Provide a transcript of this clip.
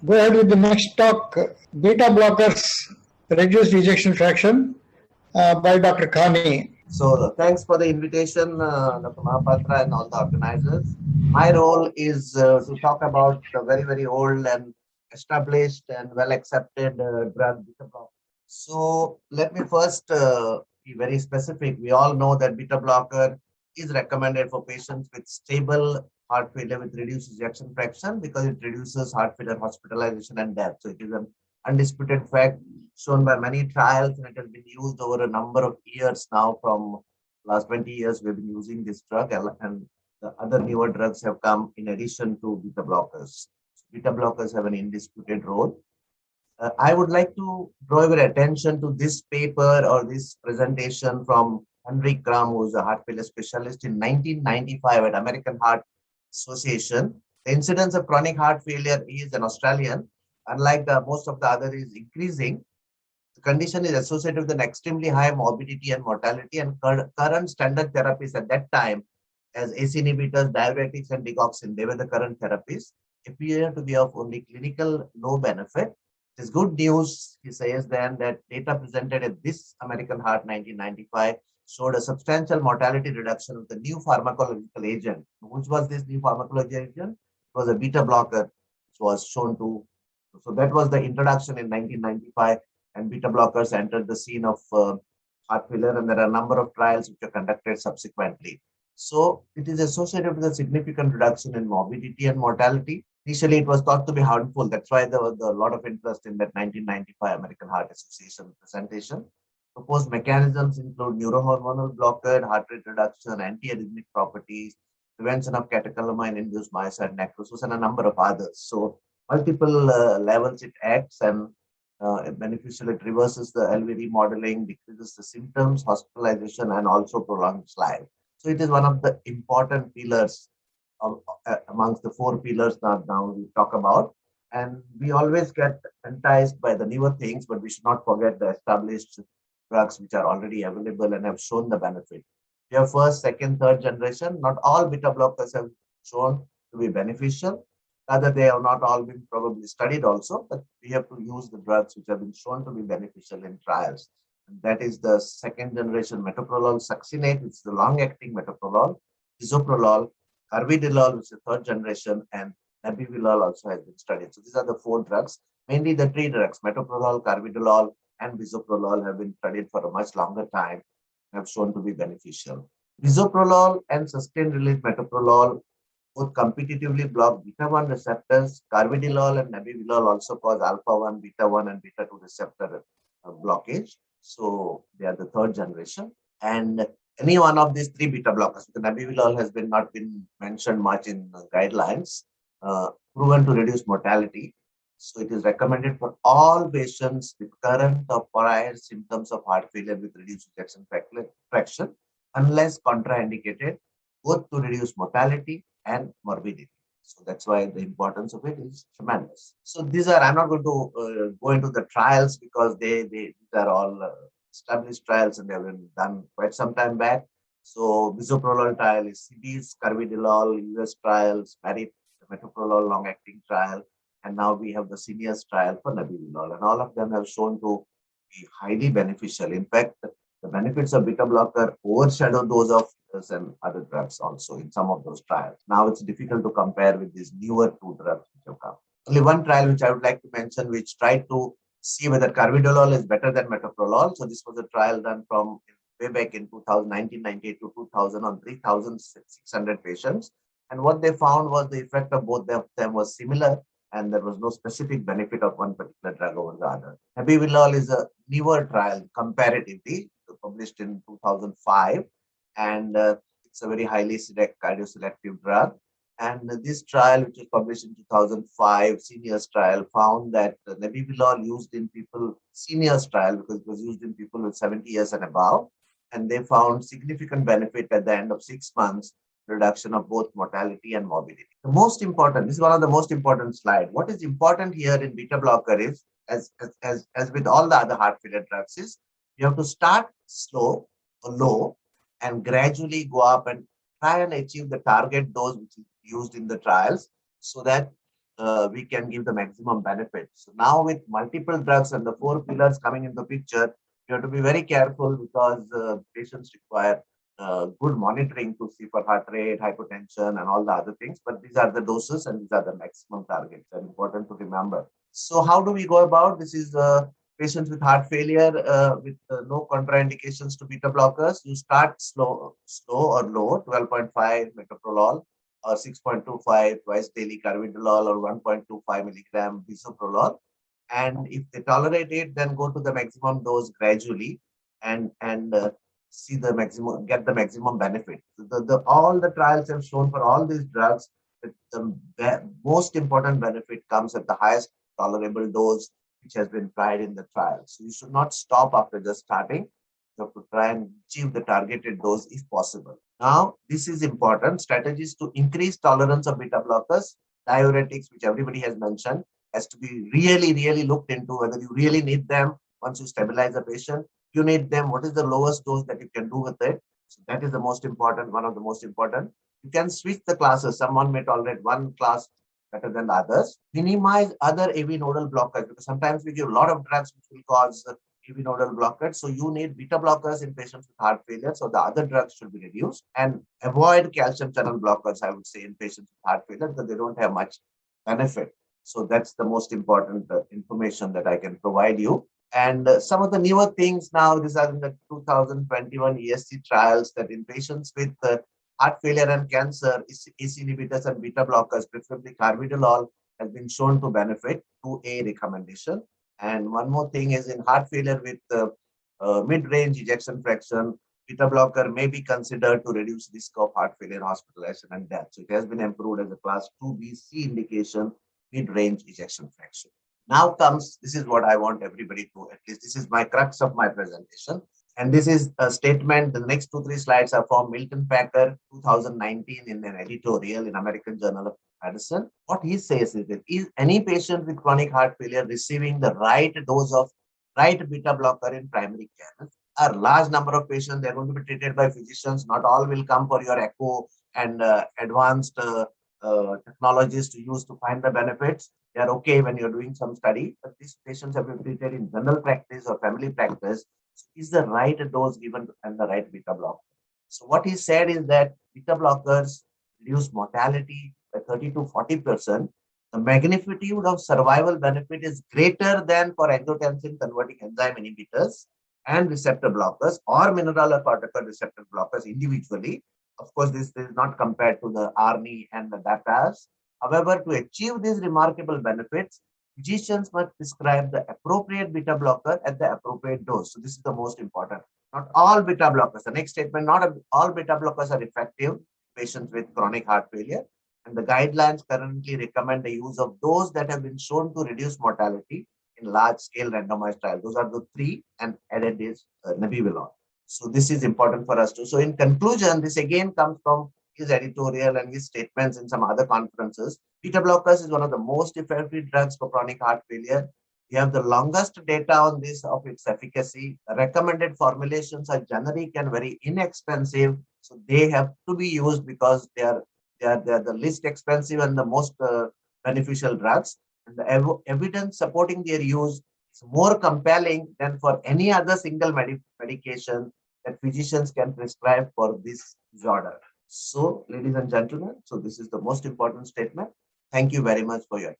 Go ahead with the next talk, beta blockers, reduced ejection fraction by Dr. Khani. So thanks for the invitation, Dr. Mahapatra and all the organizers. My role is to talk about the very, very old and established and well accepted drug beta blocker. So let me first be very specific. We all know that beta blocker is recommended for patients with stable heart failure with reduced ejection fraction because it reduces heart failure hospitalization and death. So it is an undisputed fact shown by many trials, and it has been used over a number of years now. From last 20 years, we've been using this drug, and the other newer drugs have come in addition to beta blockers. Beta blockers have an indisputed role. I would like to draw your attention to this paper or this presentation from Henrik Gram, who is a heart failure specialist in 1995 at American Heart Association. The incidence of chronic heart failure is an Australian. Unlike most of the other, is increasing. The condition is associated with an extremely high morbidity and mortality, and current standard therapies at that time, as ACE inhibitors, diuretics, and digoxin, they were the current therapies, appear to be of only clinical low benefit. It is good news, he says then, that data presented at this American Heart 1995 showed a substantial mortality reduction with the new pharmacological agent. Which was this new pharmacological agent? It was a beta blocker, which was shown to. So that was the introduction in 1995. And beta blockers entered the scene of heart failure, and there are a number of trials which are conducted subsequently. So it is associated with a significant reduction in morbidity and mortality. Initially, it was thought to be harmful. That's why there was a lot of interest in that 1995 American Heart Association presentation. Proposed mechanisms include neurohormonal blockade, heart rate reduction, antiarrhythmic properties, prevention of catecholamine-induced myocyte necrosis, and a number of others. So multiple levels it acts, and beneficial. It reverses the LV remodeling, decreases the symptoms, hospitalization, and also prolongs life. So it is one of the important pillars amongst the four pillars that now we talk about. And we always get enticed by the newer things, but we should not forget the established drugs which are already available and have shown the benefit. We have first, second, third generation. Not all beta blockers have shown to be beneficial. Rather, they have not all been probably studied also, but we have to use the drugs which have been shown to be beneficial in trials. And that is the second generation metoprolol succinate, which is the long-acting metoprolol, bisoprolol, carvedilol, which is the third generation, and nebivolol also has been studied. So these are the four drugs. Mainly the three drugs, metoprolol, carvedilol, and bisoprolol, have been studied for a much longer time and have shown to be beneficial. Bisoprolol and sustained-release metoprolol both competitively block beta-1 receptors. Carvedilol and nebivolol also cause alpha-1, beta-1, and beta-2 receptor blockage. So they are the third generation. And any one of these three beta blockers, the nebivolol has not been mentioned much in guidelines, proven to reduce mortality. So it is recommended for all patients with current or prior symptoms of heart failure with reduced ejection fraction, unless contraindicated, both to reduce mortality and morbidity. So that's why the importance of it is tremendous. So these are, I'm not going to go into the trials because these are all established trials and they have been done quite some time back. So bisoprolol trial is CB's, carvedilol, US trials, metoprolol long-acting trial, and now we have the Syneos trial for nebivolol, and all of them have shown to be highly beneficial. In fact, the benefits of beta blocker overshadow those of and other drugs also in some of those trials. Now it's difficult to compare with these newer two drugs which have come. Only one trial which I would like to mention, which tried to see whether carvedilol is better than metoprolol. So this was a trial done from way back in 1998 to 2000 on 3,600 patients. And what they found was the effect of both of them was similar, and there was no specific benefit of one particular drug over the other. Nebivolol is a newer trial comparatively, published in 2005. And it's a very highly cardioselective drug. And this trial, which was published in 2005, Syneos trial, found that nebivolol used in people, Syneos trial, because it was used in people with 70 years and above, and they found significant benefit at the end of 6 months, reduction of both mortality and morbidity. The most important, this is one of the most important slides. What is important here in beta blocker is, as with all the other heart failure drugs, is you have to start slow or low and gradually go up and try and achieve the target dose which is used in the trials, so that we can give the maximum benefit. So now with multiple drugs and the four pillars coming into picture, you have to be very careful because patients require good monitoring to see for heart rate, hypertension, and all the other things. But these are the doses and these are the maximum targets. And important to remember. So how do we go about this? Is patients with heart failure with no contraindications to beta blockers. You start slow or low, 12.5 metoprolol or 6.25 twice daily carvedilol or 1.25 milligram bisoprolol. And if they tolerate it, then go to the maximum dose gradually and see the maximum, get the maximum benefit. All the trials have shown for all these drugs that the most important benefit comes at the highest tolerable dose which has been tried in the trial. So you should not stop after just starting. You have to try and achieve the targeted dose if possible. Now, this is important. Strategies to increase tolerance of beta blockers, diuretics, which everybody has mentioned, has to be really, really looked into whether you really need them once you stabilize a patient. You need them. What is the lowest dose that you can do with it? So that is the most important, one of the most important. You can switch the classes. Someone may tolerate one class better than the others. Minimize other AV nodal blockers because sometimes we give a lot of drugs which will cause AV nodal blockers. So you need beta blockers in patients with heart failure. So the other drugs should be reduced and avoid calcium channel blockers, I would say, in patients with heart failure because they don't have much benefit. So that's the most important information that I can provide you. And some of the newer things now, these are in the 2021 ESC trials that in patients with heart failure and cancer, ACE inhibitors and beta blockers, preferably carvedilol, has been shown to benefit to a recommendation. And one more thing is in heart failure with mid-range ejection fraction, beta blocker may be considered to reduce risk of heart failure, hospitalization, and death. So it has been approved as a class 2BC indication, mid-range ejection fraction. Now comes, this is what I want everybody to, at least this is my crux of my presentation. And this is a statement, the next 2-3 slides are from Milton Packer, 2019 in an editorial in American Journal of Medicine. What he says is that is any patient with chronic heart failure receiving the right dose of right beta blocker in primary care? A large number of patients, they're going to be treated by physicians. Not all will come for your echo and advanced technologies to use to find the benefits. They are okay when you're doing some study, but these patients have been treated in general practice or family practice. So is the right dose given and the right beta blocker? So what he said is that beta blockers reduce mortality by 30 to 40%. The magnitude of survival benefit is greater than for angiotensin converting enzyme inhibitors and receptor blockers or mineralocorticoid receptor blockers individually. Of course, this is not compared to the ARNI and the DAPAS. However, to achieve these remarkable benefits, physicians must prescribe the appropriate beta blocker at the appropriate dose. So this is the most important. Not all beta blockers. The next statement, not all beta blockers are effective in patients with chronic heart failure. And the guidelines currently recommend the use of those that have been shown to reduce mortality in large-scale randomized trials. Those are the 3 and added is nebivolol. So this is important for us too. So in conclusion, this again comes from his editorial and his statements in some other conferences. Beta blockers is one of the most effective drugs for chronic heart failure. We have the longest data on this of its efficacy. Recommended formulations are generic and very inexpensive. So they have to be used because they are the least expensive and the most beneficial drugs. And the evidence supporting their use is more compelling than for any other single medication that physicians can prescribe for this disorder. So, ladies and gentlemen, so this is the most important statement. Thank you very much for your